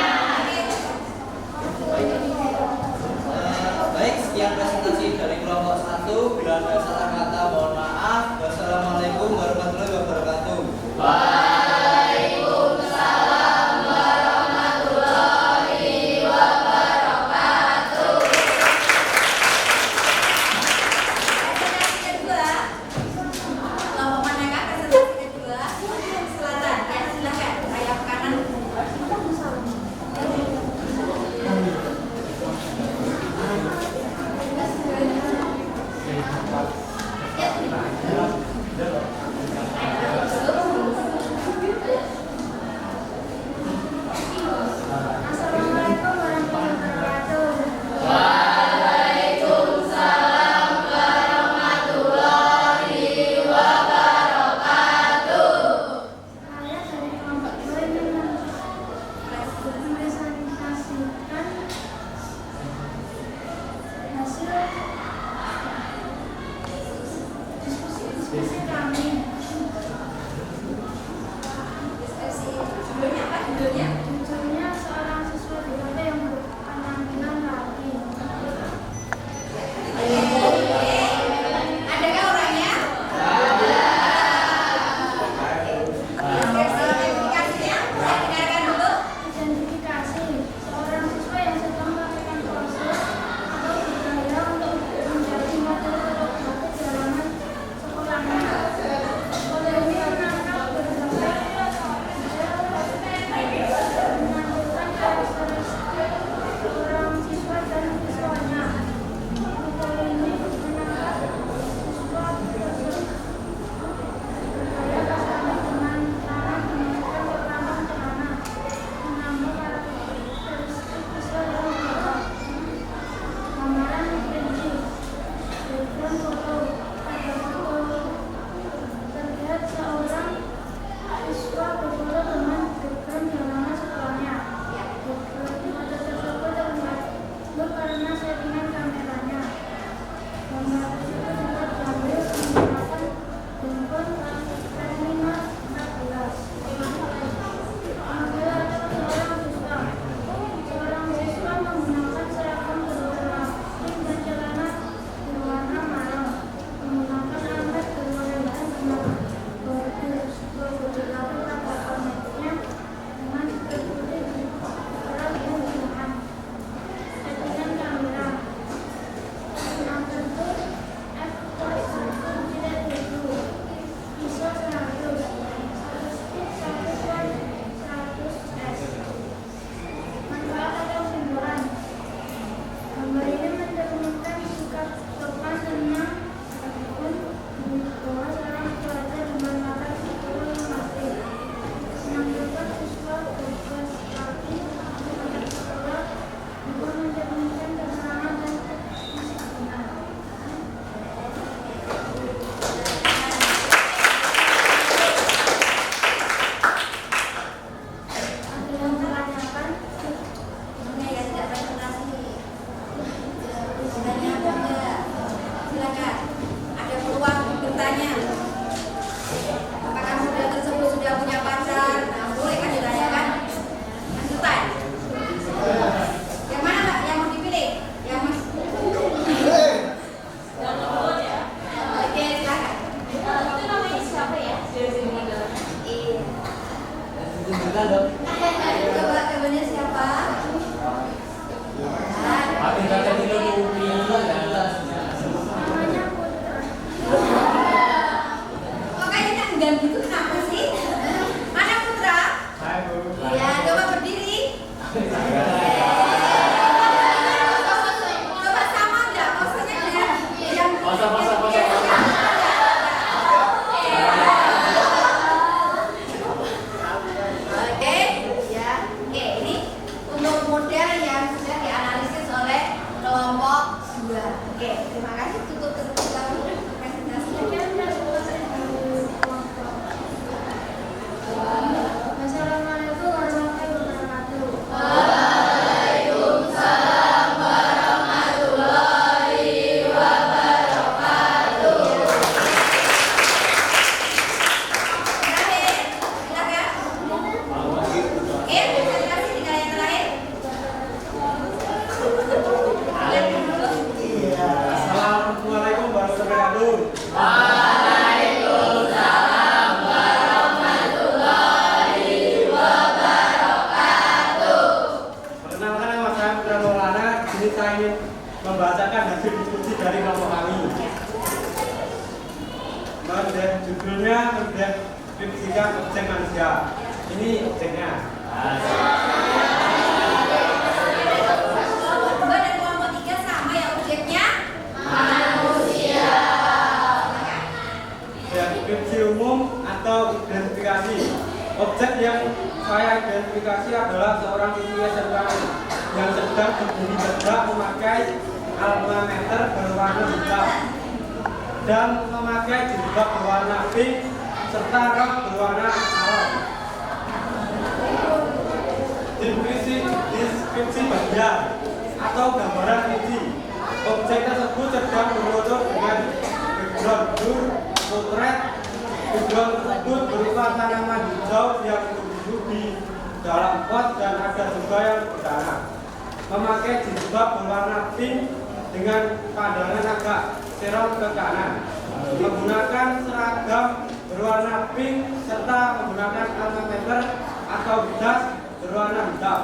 Baik, sekian presentasi dari kelompok 1. Bila ada salah kata, mohon maaf. Wassalamualaikum warahmatullahi wabarakatuh. Waalaikumsalam enggan gitu kenapa sih? Mana Putra? Hai Bu. Ya, coba berdiri. Coba sama enggak? Maksudnya yang Pose. Oke, ya. Oke, ini untuk model yang sudah dianalisis oleh kelompok 2. Oke, terima kasih. Tutup dulu presentasinya. Assalamualaikum warahmatullahi wabarakatuh. Terakhir, silakan. Presentasi tinggal yang terakhir. Assalamualaikum warahmatullahi wabarakatuh. Perkenalkan nama saya Putra Maulana. Di sini saya ingin membacakan hasil diskusi dari kelompok kami. Judulnya mendeskripsikan objek manusia. Ini objeknya. Kelompok 2 dan kelompok 3 sama ya objeknya? Deskripsi umum atau identifikasi. Objek yang saya identifikasi adalah seorang siswi SMK yang sedang berdiri tegak memakai alma mater berwarna hitam dan memakai jilbab berwarna pink serta rok berwarna alam. Deskripsi bagian atau gambaran inti. Objek tersebut sedang berfoto dengan background blur potret. Background tersebut berupa tanaman hijau yang tumbuh di dalam pot dan ada juga yang di tanah. Memakai jilbab berwarna pink dengan pandangan agak serong ke kanan. Menggunakan seragam berwarna pink serta menggunakan alma mater atau jas berwarna hitam.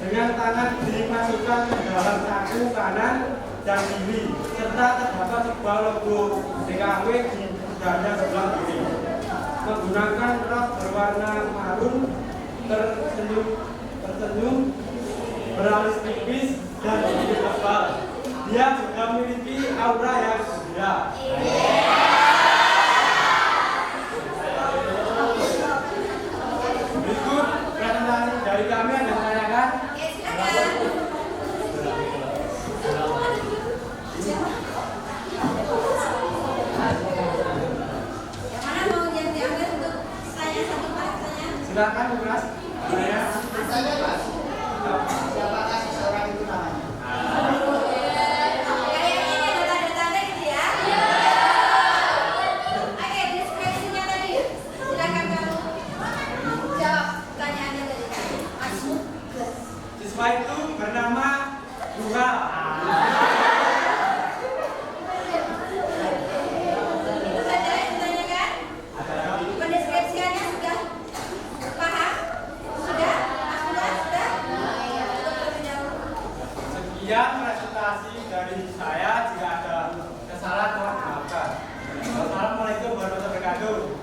Dengan tangan dimasukkan ke dalam saku kanan dan kiri serta terdapat sebuah logo DKW di dada sebelah kiri. Menggunakan rok berwarna marun, tersenyum, beralis tipis dan sedikit tebal. Dia juga memiliki aura yang gembira. Berikut presentasi dari kami yang ditanyakan. Oke, silakan. Yang mana mau yang diambil untuk saya satu pertanyaan? Silakan Mas. Siapakah seseorang itu namanya? Kayaknya ini ada tanda-tanda gitu ya? Oke, deskripsinya tadi. Silakan kamu jawab pertanyaannya tadi. Masuk ke. Siswa itu bernama Bunga. Itu saja yang ditanyakan. Pendeskripsiannya sudah paham? Sudah? Sudah? Terlebih dahulu. Sekian presentasi dari saya. Jika ada kesalahan mohon dimaafkan. Wassalamualaikum warahmatullahi wabarakatuh.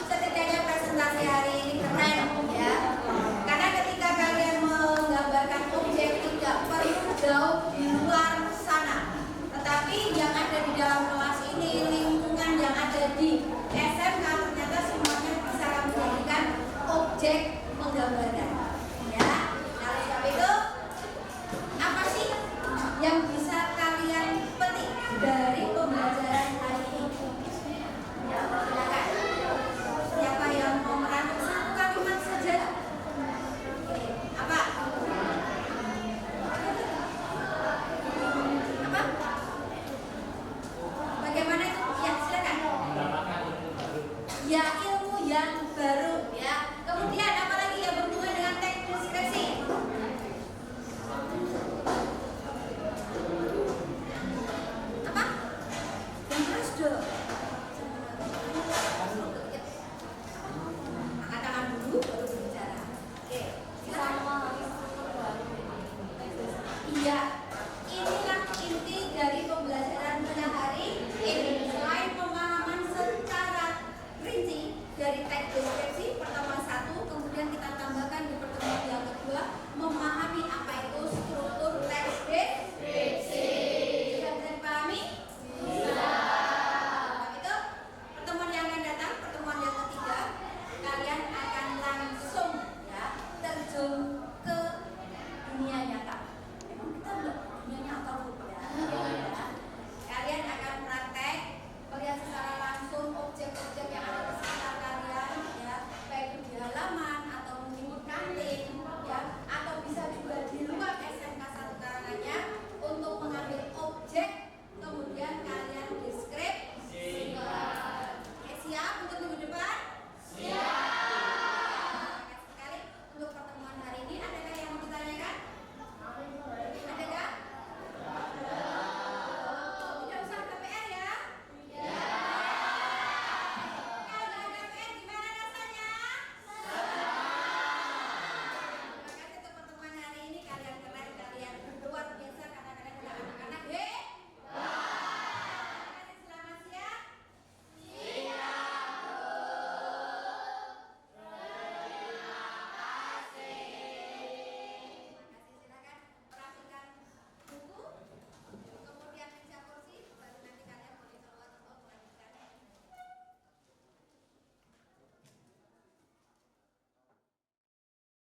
Setidaknya presentasi hari ini keren ya. Karena ketika kalian menggambarkan objek tidak perlu jauh di luar sana, tetapi yang ada di dalam kelas ini, lingkungan yang ada di SMK ternyata semuanya bisa kamu jadikan objek penggambaran. Ya, nah oleh sebab itu apa sih yang bisa kalian petik dari pembelajaran hari ini? Ya, silakan. Siapa yang mau merangkum satu kalimat saja? Apa? Apa? Bagaimana itu? Ya, silakan. Ya, ilmu yang baru ya. Kemudian apa